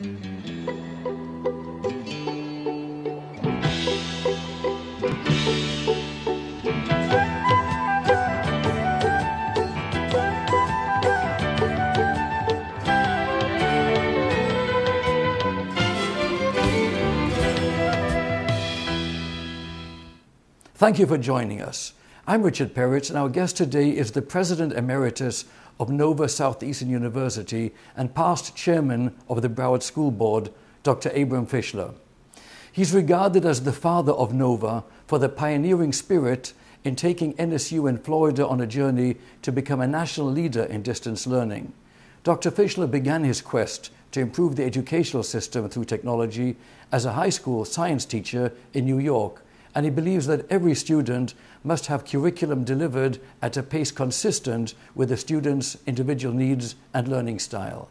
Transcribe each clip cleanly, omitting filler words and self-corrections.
Thank you for joining us. I'm Richard Peritz, and our guest today is the President Emeritus of Nova Southeastern University and past Chairman of the Broward School Board, Dr. Abe Fischler. He's regarded as the father of Nova for the pioneering spirit in taking NSU in Florida on a journey to become a national leader in distance learning. Dr. Fischler began his quest to improve the educational system through technology as a high school science teacher in New York, and he believes that every student must have curriculum delivered at a pace consistent with the student's individual needs and learning style.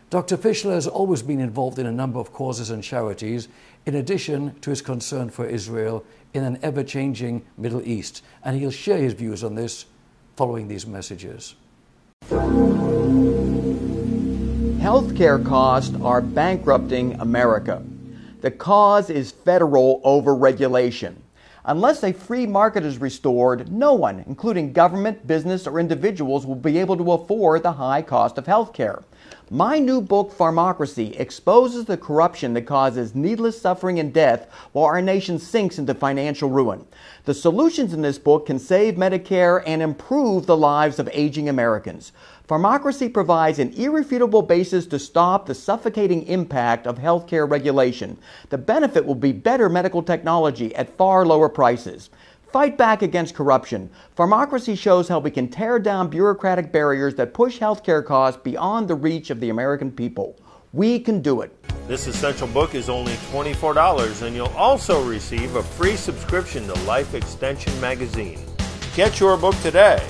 Dr. Fischler has always been involved in a number of causes and charities, in addition to his concern for Israel in an ever-changing Middle East, and he'll share his views on this following these messages. Healthcare costs are bankrupting America. The cause is federal overregulation. Unless a free market is restored, no one, including government, business, or individuals, will be able to afford the high cost of health care. My new book, Pharmocracy, exposes the corruption that causes needless suffering and death while our nation sinks into financial ruin. The solutions in this book can save Medicare and improve the lives of aging Americans. Pharmocracy provides an irrefutable basis to stop the suffocating impact of healthcare regulation. The benefit will be better medical technology at far lower prices. Fight back against corruption. Pharmocracy shows how we can tear down bureaucratic barriers that push healthcare costs beyond the reach of the American people. We can do it. This essential book is only $24, and you'll also receive a free subscription to Life Extension magazine. Get your book today.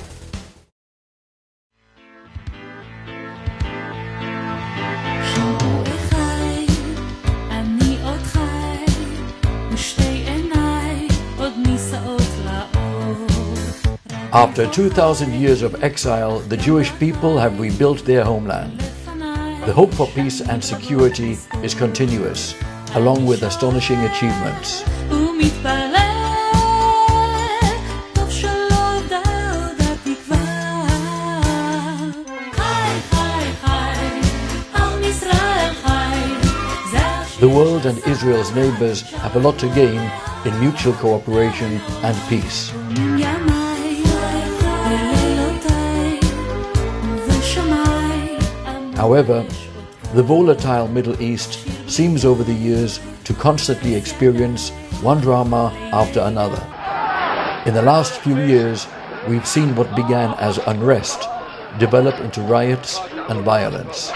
After 2,000 years of exile, the Jewish people have rebuilt their homeland. The hope for peace and security is continuous, along with astonishing achievements. The world and Israel's neighbors have a lot to gain in mutual cooperation and peace. However, the volatile Middle East seems over the years to constantly experience one drama after another. In the last few years, we've seen what began as unrest develop into riots and violence.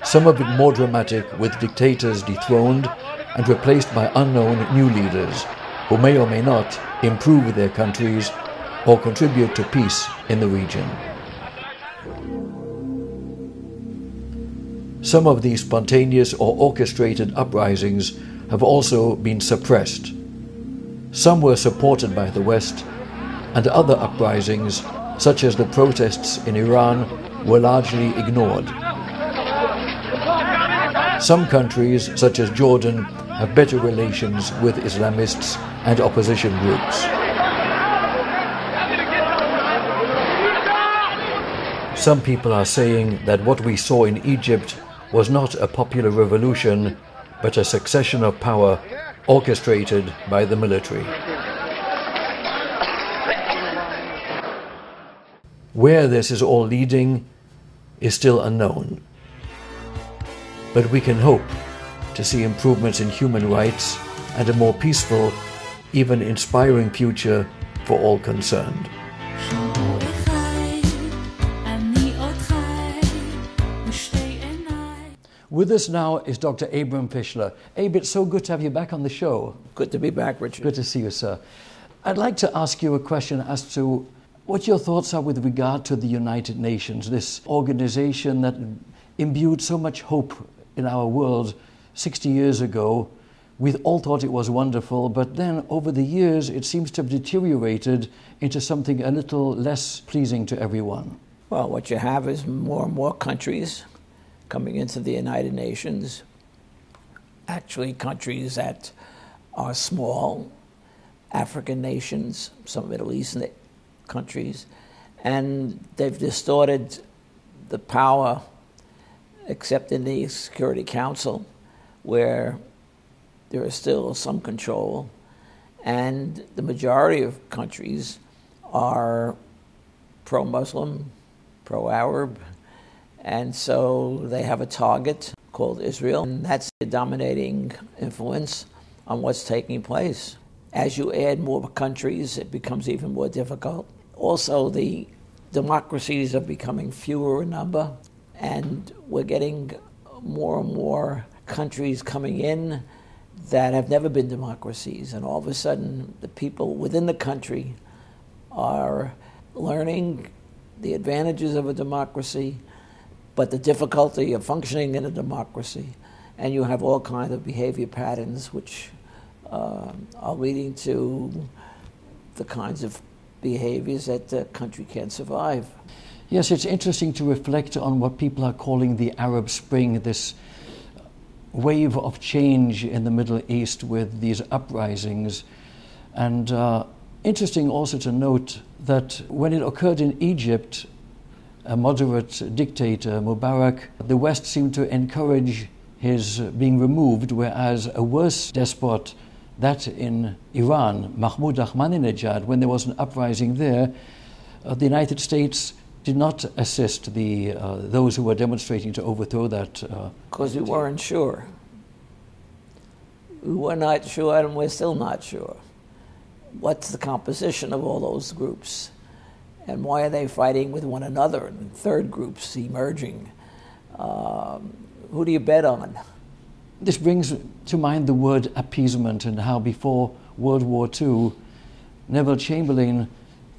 Some of it more dramatic, with dictators dethroned and replaced by unknown new leaders who may or may not improve their countries or contribute to peace in the region. Some of these spontaneous or orchestrated uprisings have also been suppressed. Some were supported by the West, and other uprisings, such as the protests in Iran, were largely ignored. Some countries, such as Jordan, have better relations with Islamists and opposition groups. Some people are saying that what we saw in Egypt was not a popular revolution, but a succession of power orchestrated by the military. Where this is all leading is still unknown. But we can hope to see improvements in human rights and a more peaceful, even inspiring future for all concerned. With us now is Dr. Abe Fischler. Abe, it's so good to have you back on the show. Good to be back, Richard. Good to see you, sir. I'd like to ask you a question as to what your thoughts are with regard to the United Nations, this organization that imbued so much hope in our world 60 years ago. We all thought it was wonderful, but then over the years it seems to have deteriorated into something a little less pleasing to everyone. Well, what you have is more and more countries coming into the United Nations, actually countries that are small, African nations, some Middle Eastern countries, and they've distorted the power, except in the Security Council, where there is still some control, and the majority of countries are pro-Muslim, pro-Arab, and so they have a target called Israel, and that's the dominating influence on what's taking place. As you add more countries, it becomes even more difficult. Also, the democracies are becoming fewer in number, and we're getting more and more countries coming in that have never been democracies, and all of a sudden the people within the country are learning the advantages of a democracy, but the difficulty of functioning in a democracy, and you have all kinds of behavior patterns which are leading to the kinds of behaviors that the country can't survive. Yes, it's interesting to reflect on what people are calling the Arab Spring, this wave of change in the Middle East with these uprisings. And interesting also to note that when it occurred in Egypt, a moderate dictator, Mubarak, the West seemed to encourage his being removed, whereas a worse despot, that in Iran, Mahmoud Ahmadinejad, when there was an uprising there, the United States did not assist those who were demonstrating to overthrow that. Because we weren't sure. We were not sure, and we're still not sure. What's the composition of all those groups? And why are they fighting with one another? And third groups emerging. Who do you bet on? This brings to mind the word appeasement, and how before World War II, Neville Chamberlain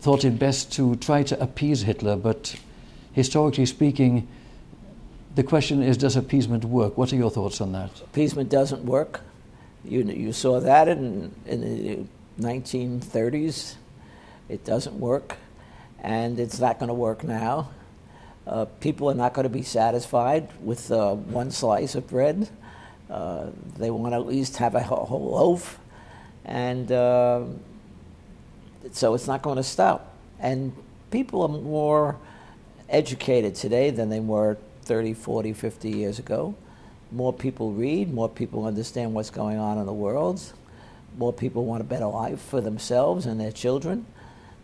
thought it best to try to appease Hitler, but historically speaking, the question is, does appeasement work? What are your thoughts on that? Appeasement doesn't work. You saw that in the 1930s. It doesn't work, and it's not going to work now. People are not going to be satisfied with one slice of bread. They want to at least have a whole loaf, and so it's not going to stop. And people are more educated today than they were 30, 40, 50 years ago. More people read, more people understand what's going on in the world, more people want a better life for themselves and their children,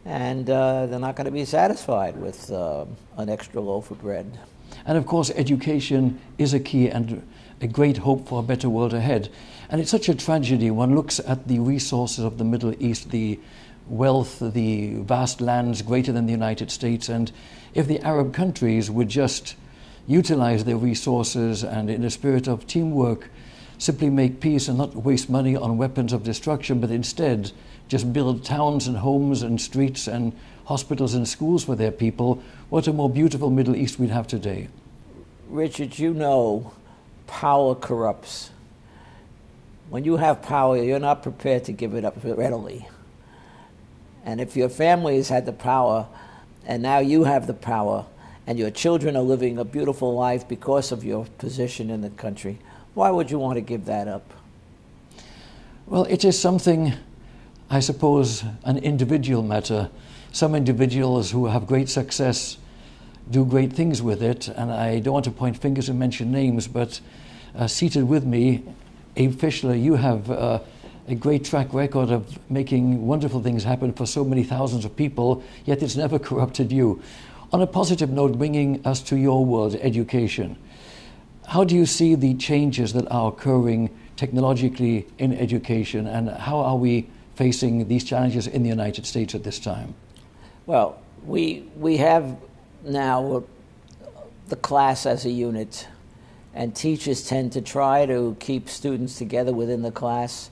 and they're not going to be satisfied with an extra loaf of bread. And of course, education is a key and a great hope for a better world ahead. And it's such a tragedy. One looks at the resources of the Middle East, the wealth, the vast lands greater than the United States, and if the Arab countries would just utilize their resources and in a spirit of teamwork simply make peace and not waste money on weapons of destruction, but instead just build towns and homes and streets and hospitals and schools for their people, what a more beautiful Middle East we'd have today. Richard, you know power corrupts. When you have power, you're not prepared to give it up readily. And if your family has had the power, and now you have the power, and your children are living a beautiful life because of your position in the country, why would you want to give that up? Well, it is something, I suppose, an individual matter. Some individuals who have great success do great things with it, and I don't want to point fingers and mention names, but seated with me, Abe Fischler, you have a great track record of making wonderful things happen for so many thousands of people, yet it's never corrupted you. On a positive note, bringing us to your world, education, how do you see the changes that are occurring technologically in education, and how are we facing these challenges in the United States at this time? Well, we have now the class as a unit, and teachers tend to try to keep students together within the class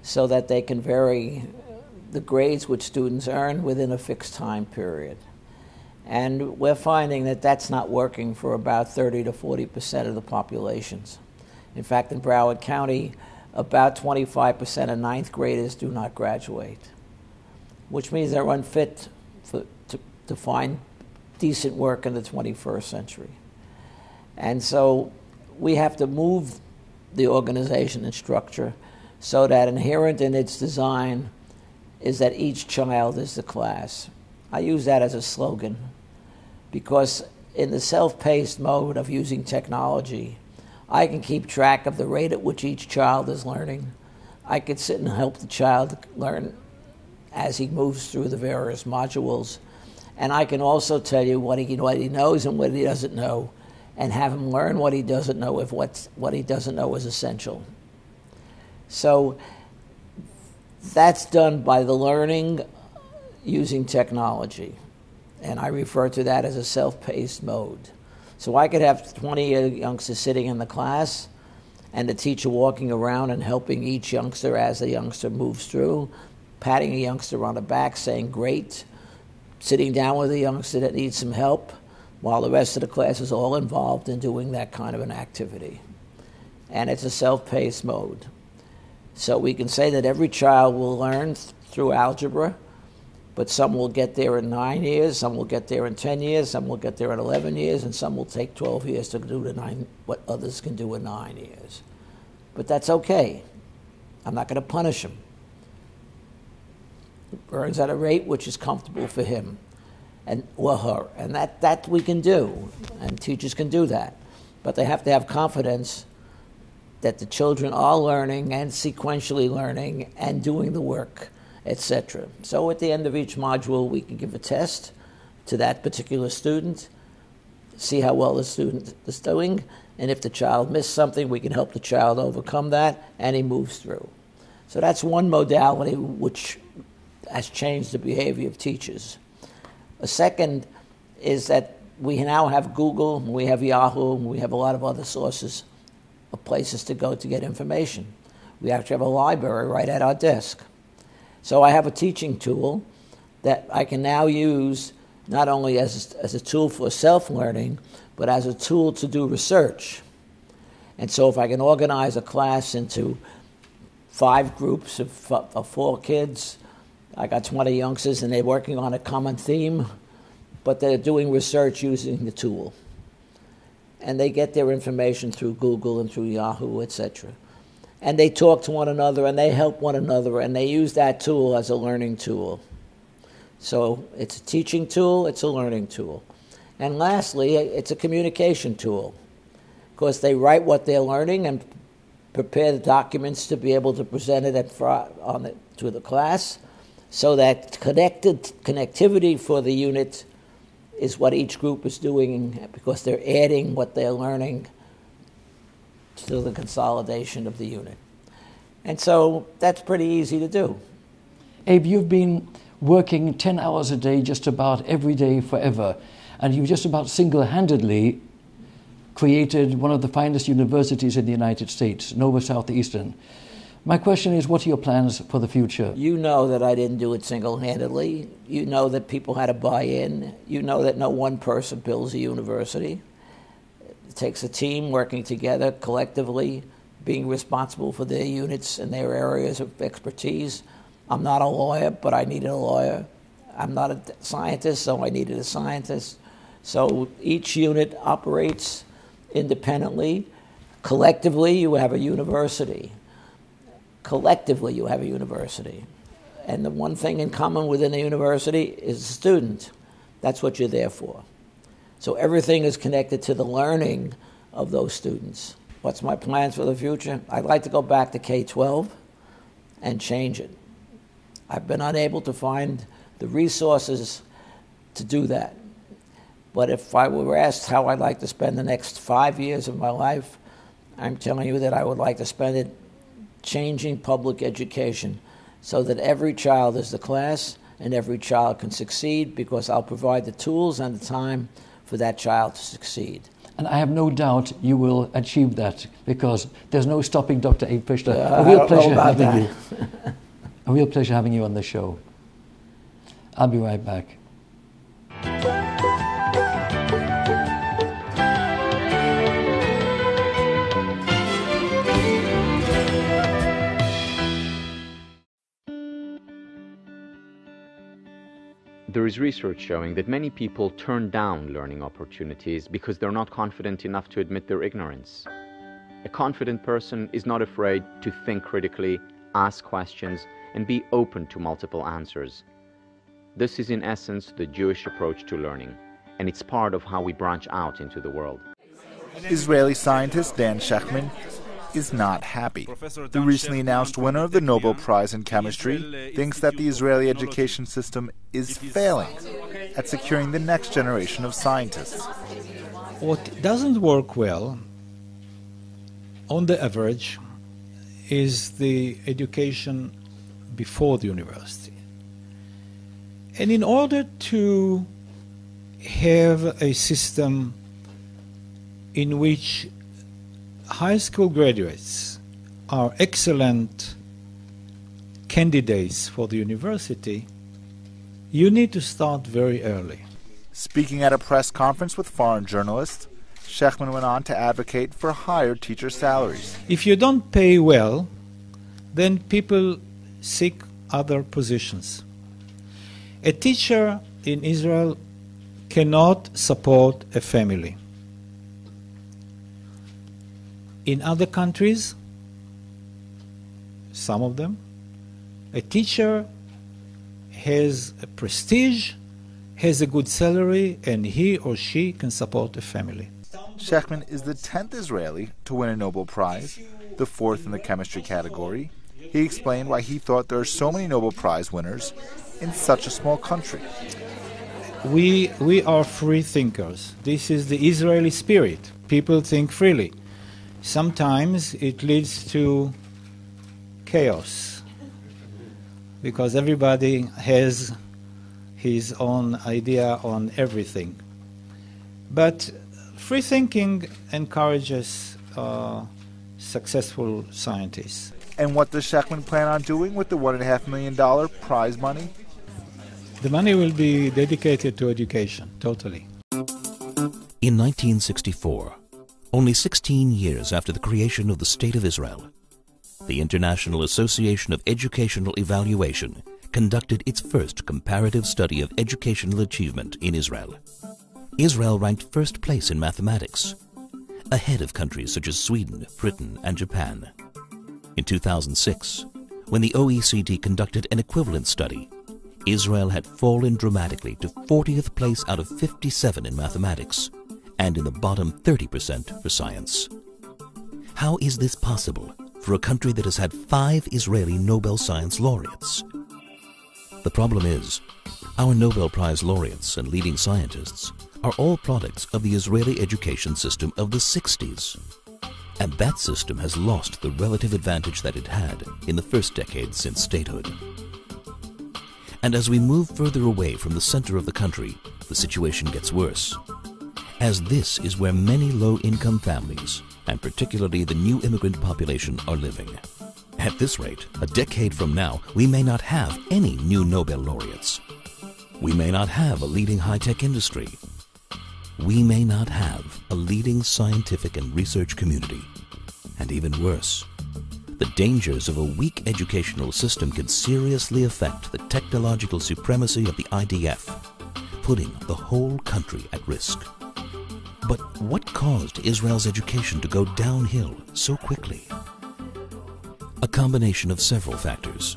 so that they can vary the grades which students earn within a fixed time period. And we're finding that that's not working for about 30 to 40% of the populations. In fact, in Broward County, about 25% of ninth graders do not graduate, which means they're unfit to find decent work in the 21st century. And so we have to move the organization and structure so that inherent in its design is that each child is the class. I use that as a slogan because in the self-paced mode of using technology, I can keep track of the rate at which each child is learning. I could sit and help the child learn as he moves through the various modules. And I can also tell you what he knows and what he doesn't know, and have him learn what he doesn't know if what he doesn't know is essential. So that's done by the learning using technology. And I refer to that as a self-paced mode. So I could have 20 youngsters sitting in the class and the teacher walking around and helping each youngster as the youngster moves through, patting a youngster on the back, saying, great, sitting down with a youngster that needs some help, while the rest of the class is all involved in doing that kind of an activity. And it's a self-paced mode. So we can say that every child will learn through algebra, but some will get there in 9 years, some will get there in 10 years, some will get there in 11 years, and some will take 12 years to do what others can do in 9 years. But that's okay. I'm not going to punish him. He learns at a rate which is comfortable for him or her, and that we can do, and teachers can do that. But they have to have confidence that the children are learning and sequentially learning and doing the work, etc. So at the end of each module, we can give a test to that particular student, see how well the student is doing, and if the child missed something, we can help the child overcome that, and he moves through. So that's one modality which has changed the behavior of teachers. A second is that we now have Google, we have Yahoo, and we have a lot of other sources of places to go to get information. We actually have a library right at our desk. So I have a teaching tool that I can now use not only as a tool for self-learning, but as a tool to do research. And so if I can organize a class into 5 groups of 4 kids, I got 20 youngsters and they're working on a common theme, but they're doing research using the tool. And they get their information through Google and through Yahoo, etc. And they talk to one another and they help one another and they use that tool as a learning tool. So it's a teaching tool, it's a learning tool. And lastly, it's a communication tool, because they write what they're learning and prepare the documents to be able to present it to the class, so that connectivity for the unit is what each group is doing, because they're adding what they're learning to the consolidation of the unit. And so that's pretty easy to do. Abe, you've been working 10 hours a day just about every day forever, and you've just about single-handedly created one of the finest universities in the United States, Nobel Southeastern. My question is, what are your plans for the future? You know that I didn't do it single-handedly. You know that people had to buy in. You know that no one person builds a university. It takes a team working together collectively, being responsible for their units and their areas of expertise. I'm not a lawyer, but I needed a lawyer. I'm not a scientist, so I needed a scientist. So each unit operates independently. Collectively, you have a university. Collectively, you have a university. And the one thing in common within a university is the student. That's what you're there for. So everything is connected to the learning of those students. What's my plans for the future? I'd like to go back to K-12 and change it. I've been unable to find the resources to do that. But if I were asked how I'd like to spend the next 5 years of my life, I'm telling you that I would like to spend it changing public education so that every child is the class and every child can succeed, because I'll provide the tools and the time for that child to succeed. And I have no doubt you will achieve that, because there's no stopping Dr. Abe Fischler. A real pleasure having you. A real pleasure having you on the show. I'll be right back. There is research showing that many people turn down learning opportunities because they're not confident enough to admit their ignorance. A confident person is not afraid to think critically, ask questions, and be open to multiple answers. This is in essence the Jewish approach to learning, and it's part of how we branch out into the world. Israeli scientist Dan Shechtman is not happy. The recently announced winner of the Nobel Prize in Chemistry thinks that the Israeli education system is failing at securing the next generation of scientists. What doesn't work well, on the average, is the education before the university. And in order to have a system in which high school graduates are excellent candidates for the university, you need to start very early. Speaking at a press conference with foreign journalists, Shechtman went on to advocate for higher teacher salaries. If you don't pay well, then people seek other positions. A teacher in Israel cannot support a family. In other countries, some of them, a teacher has a prestige, has a good salary, and he or she can support a family. Shechtman is the 10th Israeli to win a Nobel Prize, the 4th in the chemistry category. He explained why he thought there are so many Nobel Prize winners in such a small country. We are free thinkers. This is the Israeli spirit. People think freely. Sometimes it leads to chaos because everybody has his own idea on everything. But free thinking encourages successful scientists. And what does Shechtman plan on doing with the $1.5 million prize money? The money will be dedicated to education, totally. In 1964, only 16 years after the creation of the State of Israel, the International Association of Educational Evaluation conducted its first comparative study of educational achievement in Israel. Israel ranked first place in mathematics, ahead of countries such as Sweden, Britain, and Japan. In 2006, when the OECD conducted an equivalent study, Israel had fallen dramatically to 40th place out of 57 in mathematics, and in the bottom 30% for science. How is this possible for a country that has had 5 Israeli Nobel Science laureates? The problem is, our Nobel Prize laureates and leading scientists are all products of the Israeli education system of the 60s. And that system has lost the relative advantage that it had in the first decade since statehood. And as we move further away from the center of the country, the situation gets worse, as this is where many low-income families, and particularly the new immigrant population, are living. At this rate, a decade from now, we may not have any new Nobel laureates. We may not have a leading high-tech industry. We may not have a leading scientific and research community. And even worse, the dangers of a weak educational system can seriously affect the technological supremacy of the IDF, putting the whole country at risk. But what caused Israel's education to go downhill so quickly? A combination of several factors.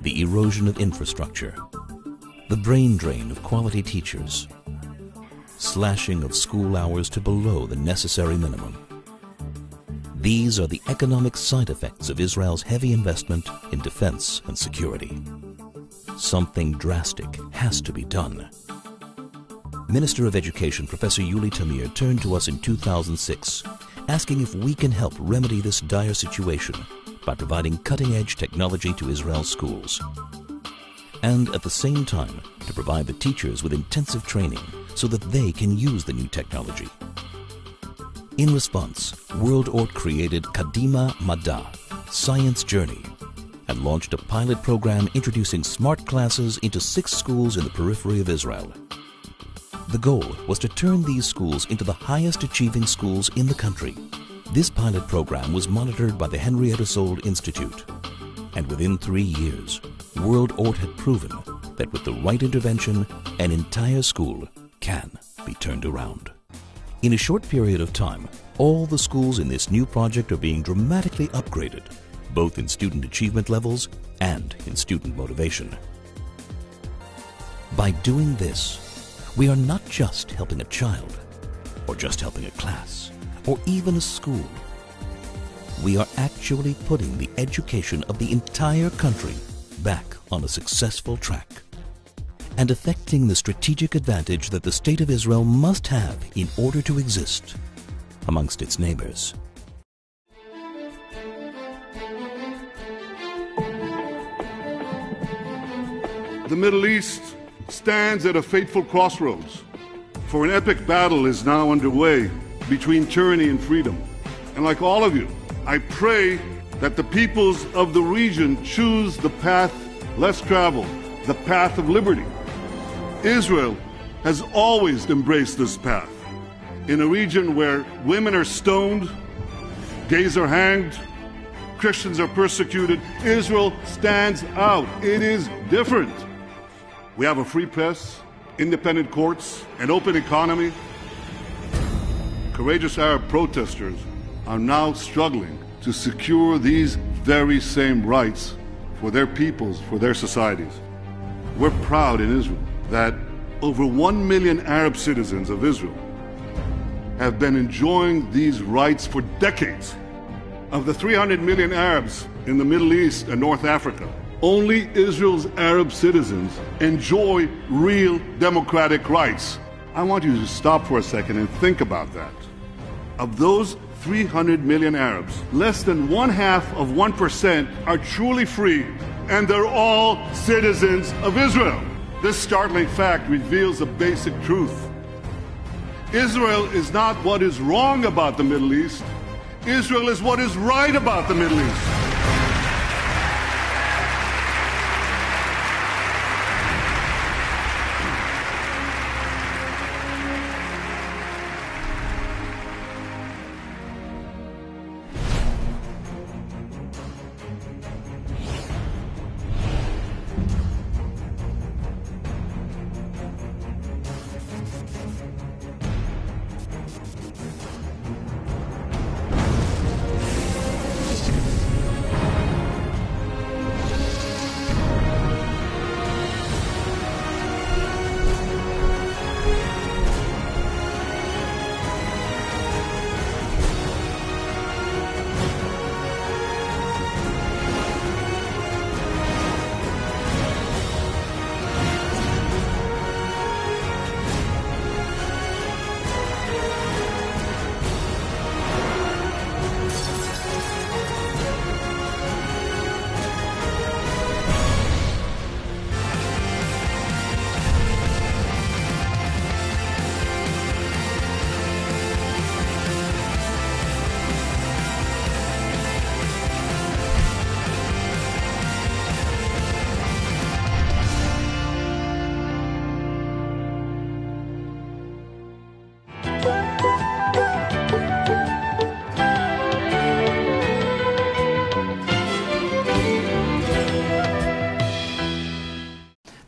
The erosion of infrastructure, the brain drain of quality teachers, slashing of school hours to below the necessary minimum. These are the economic side effects of Israel's heavy investment in defense and security. Something drastic has to be done. Minister of Education Professor Yuli Tamir turned to us in 2006, asking if we can help remedy this dire situation by providing cutting-edge technology to Israel's schools, and at the same time to provide the teachers with intensive training so that they can use the new technology. In response, World Orт created Kadima Mada, Science Journey, and launched a pilot program introducing smart classes into 6 schools in the periphery of Israel. The goal was to turn these schools into the highest achieving schools in the country. This pilot program was monitored by the Emeritus Institute, and within 3 years, World Orт had proven that with the right intervention, an entire school can be turned around. In a short period of time, all the schools in this new project are being dramatically upgraded, both in student achievement levels and in student motivation. By doing this, we are not just helping a child, or just helping a class, or even a school. We are actually putting the education of the entire country back on a successful track and affecting the strategic advantage that the State of Israel must have in order to exist amongst its neighbors. The Middle East stands at a fateful crossroads, for an epic battle is now underway between tyranny and freedom. And like all of you, I pray that the peoples of the region choose the path less traveled, the path of liberty. Israel has always embraced this path. In a region where women are stoned, gays are hanged, Christians are persecuted, Israel stands out. It is different. We have a free press, independent courts, an open economy. Courageous Arab protesters are now struggling to secure these very same rights for their peoples, for their societies. We're proud in Israel that over 1 million Arab citizens of Israel have been enjoying these rights for decades. Of the 300 million Arabs in the Middle East and North Africa, only Israel's Arab citizens enjoy real democratic rights. I want you to stop for a second and think about that. Of those 300 million Arabs, less than 0.5% are truly free, and they're all citizens of Israel. This startling fact reveals a basic truth. Israel is not what is wrong about the Middle East. Israel is what is right about the Middle East.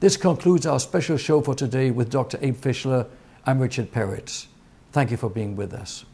This concludes our special show for today with Dr. Abe Fischler. I'm Richard Peritz. Thank you for being with us.